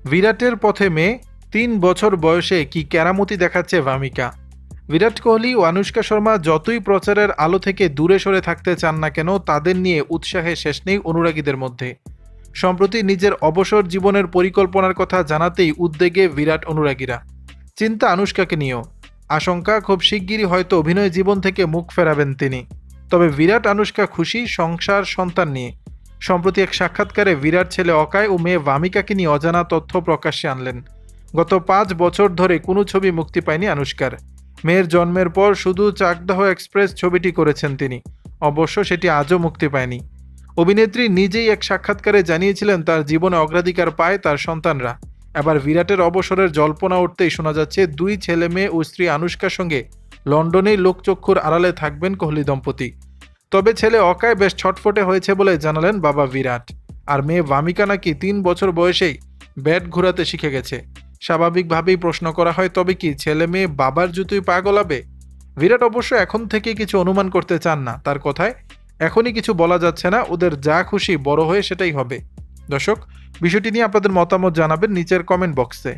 বিরাটের পথে মেয়ে ৩ বছর বয়সে কি কেরামতি দেখাচ্ছে ভামিকা। বিরাট কোহলি ও আনুশকা শর্মা যতই প্রচারের আলো থেকে দূরে সরে থাকতে চান না কেন, তাদের নিয়ে উৎসাহে শেষ নেই অনুরাগীদের মধ্যে। সম্প্রতি নিজের অবসর জীবনের পরিকল্পনার কথা জানাতেই উদ্বেগে বিরাট অনুরাগীরা। চিন্তা আনুশকাকে নিয়েও। আশঙ্কা খুব শিগগিরই হয়তো অভিনয় জীবন থেকে মুখ ফেরাবেন তিনি। তবে বিরাট আনুশকা খুশি সংসার সন্তান নিয়ে। সম্প্রতি এক সাক্ষাৎকারে বিরাট ছেলে অকায় ও মেয়ে ভামিকাকে নিয়ে অজানা তথ্য প্রকাশ্যে আনলেন। গত ৫ বছর ধরে কোনো ছবি মুক্তি পায়নি আনুশকার। মেয়ের জন্মের পর শুধু চাকদাহ এক্সপ্রেস ছবিটি করেছেন তিনি। অবশ্য সেটি আজও মুক্তি পায়নি। অভিনেত্রী নিজেই এক সাক্ষাৎকারে জানিয়েছিলেন তার জীবনে অগ্রাধিকার পায় তার সন্তানরা। এবার বিরাটের অবসরের জল্পনা উঠতেই শোনা যাচ্ছে ২ ছেলে মেয়ে ও স্ত্রী আনুশকার সঙ্গে লন্ডনেই লোকচক্ষুর আড়ালে থাকবেন কোহলি দম্পতি। তবে ছেলে অকায় বেশ ছটফটে হয়েছে বলে জানালেন বাবা বিরাট। আর মেয়ে ভামিকা নাকি ৩ বছর বয়সেই ব্যাট ঘোরাতে শিখে গেছে। স্বাভাবিকভাবেই প্রশ্ন করা হয়, তবে কি ছেলে মেয়ে বাবার জুতোই পা গলাবে? বিরাট অবশ্য এখন থেকে কিছু অনুমান করতে চান না। তার কথায় এখনই কিছু বলা যাচ্ছে না, ওদের যা খুশি বড় হয়ে সেটাই হবে। দর্শক, বিষয়টি নিয়ে আপনাদের মতামত জানাবেন নিচের কমেন্ট বক্সে।